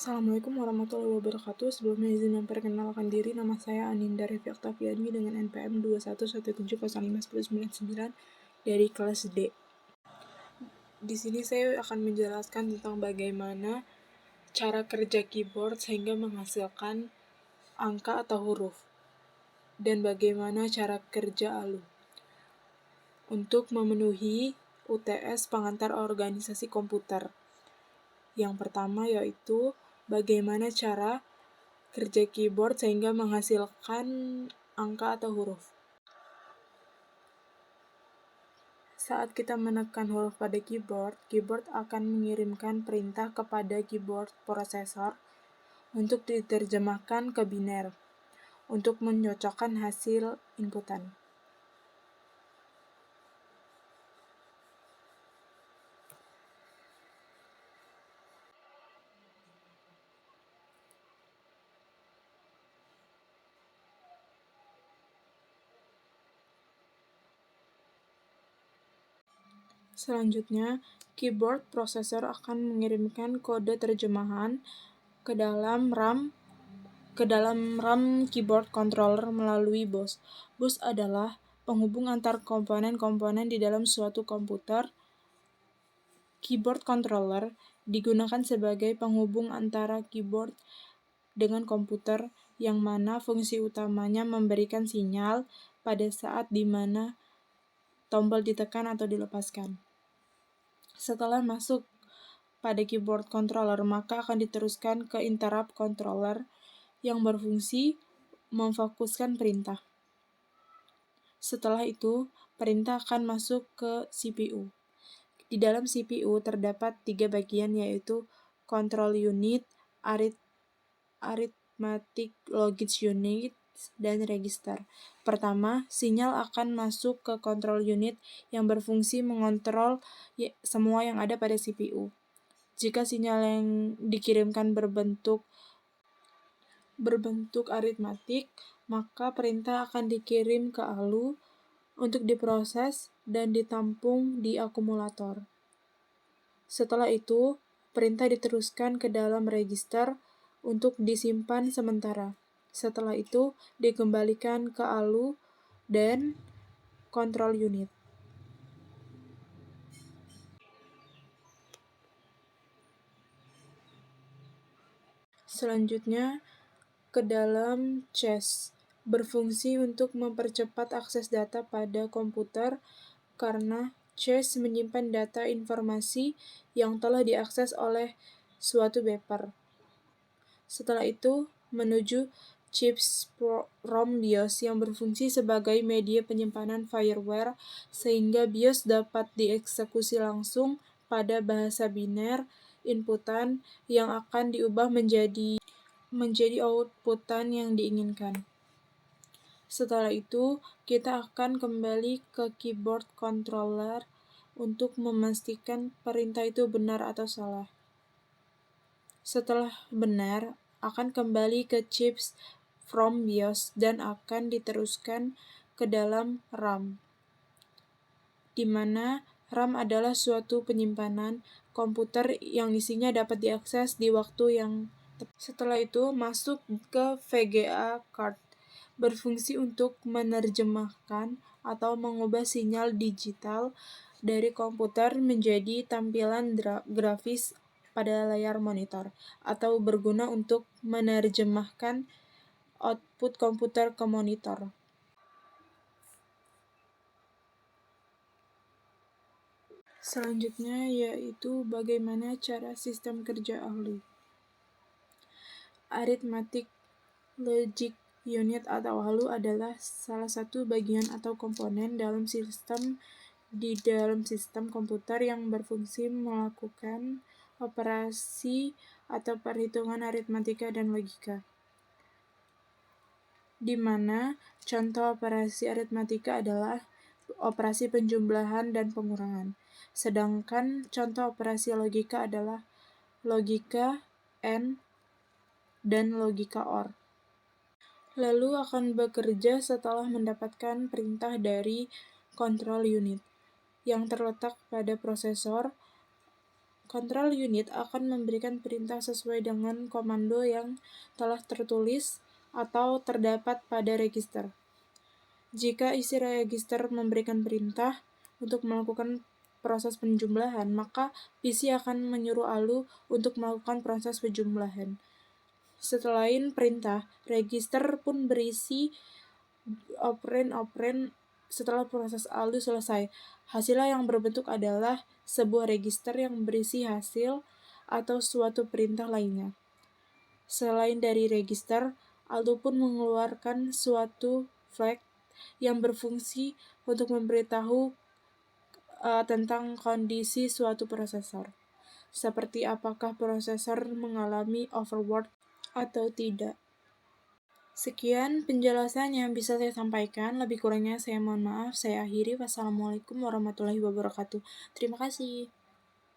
Assalamualaikum warahmatullahi wabarakatuh. Sebelumnya izin memperkenalkan diri, nama saya Aninda Revi Oktaviani dengan NPM 211705199 dari kelas D. Di sini saya akan menjelaskan tentang bagaimana cara kerja keyboard sehingga menghasilkan angka atau huruf, dan bagaimana cara kerja ALU untuk memenuhi UTS pengantar organisasi komputer. Yang pertama yaitu bagaimana cara kerja keyboard sehingga menghasilkan angka atau huruf. Saat kita menekan huruf pada keyboard akan mengirimkan perintah kepada keyboard prosesor untuk diterjemahkan ke biner untuk menyocokkan hasil inputan. Selanjutnya, keyboard processor akan mengirimkan kode terjemahan ke dalam RAM keyboard controller melalui BUS. BUS adalah penghubung antar komponen-komponen di dalam suatu komputer. Keyboard controller digunakan sebagai penghubung antara keyboard dengan komputer, yang mana fungsi utamanya memberikan sinyal pada saat di mana tombol ditekan atau dilepaskan. Setelah masuk pada keyboard controller, maka akan diteruskan ke interrupt controller yang berfungsi memfokuskan perintah. Setelah itu, perintah akan masuk ke CPU. Di dalam CPU terdapat 3 bagian, yaitu control unit, arithmetic logic unit, dan register. Pertama, sinyal akan masuk ke control unit yang berfungsi mengontrol semua yang ada pada CPU. Jika sinyal yang dikirimkan berbentuk aritmatik, maka perintah akan dikirim ke ALU untuk diproses dan ditampung di akumulator. Setelah itu, perintah diteruskan ke dalam register untuk disimpan sementara. Setelah itu, dikembalikan ke ALU dan control unit. Selanjutnya, ke dalam cache, berfungsi untuk mempercepat akses data pada komputer karena cache menyimpan data informasi yang telah diakses oleh suatu beeper. Setelah itu, menuju chips ROM BIOS yang berfungsi sebagai media penyimpanan firmware sehingga BIOS dapat dieksekusi langsung pada bahasa biner inputan yang akan diubah menjadi outputan yang diinginkan. Setelah itu, kita akan kembali ke keyboard controller untuk memastikan perintah itu benar atau salah. Setelah benar, akan kembali ke chips from BIOS dan akan diteruskan ke dalam RAM, di mana RAM adalah suatu penyimpanan komputer yang isinya dapat diakses di waktu yang tepat. Setelah itu, masuk ke VGA card, berfungsi untuk menerjemahkan atau mengubah sinyal digital dari komputer menjadi tampilan grafis pada layar monitor, atau berguna untuk menerjemahkan output komputer ke monitor. Selanjutnya yaitu bagaimana cara sistem kerja ALU. Arithmetic Logic Unit atau ALU adalah salah satu bagian atau komponen di dalam sistem komputer yang berfungsi melakukan operasi atau perhitungan aritmatika dan logika, di mana contoh operasi aritmatika adalah operasi penjumlahan dan pengurangan, sedangkan contoh operasi logika adalah logika AND dan logika OR. Lalu akan bekerja setelah mendapatkan perintah dari control unit yang terletak pada prosesor. Control unit akan memberikan perintah sesuai dengan komando yang telah tertulis atau terdapat pada register. Jika isi register memberikan perintah untuk melakukan proses penjumlahan, maka PC akan menyuruh ALU untuk melakukan proses penjumlahan. Selain perintah, register pun berisi operand setelah proses ALU selesai. Hasilnya yang berbentuk adalah sebuah register yang berisi hasil atau suatu perintah lainnya. Selain dari register, ALU pun mengeluarkan suatu flag yang berfungsi untuk memberitahu tentang kondisi suatu prosesor, seperti apakah prosesor mengalami overwork atau tidak. Sekian penjelasan yang bisa saya sampaikan. Lebih kurangnya saya mohon maaf. Saya akhiri. Wassalamualaikum warahmatullahi wabarakatuh. Terima kasih.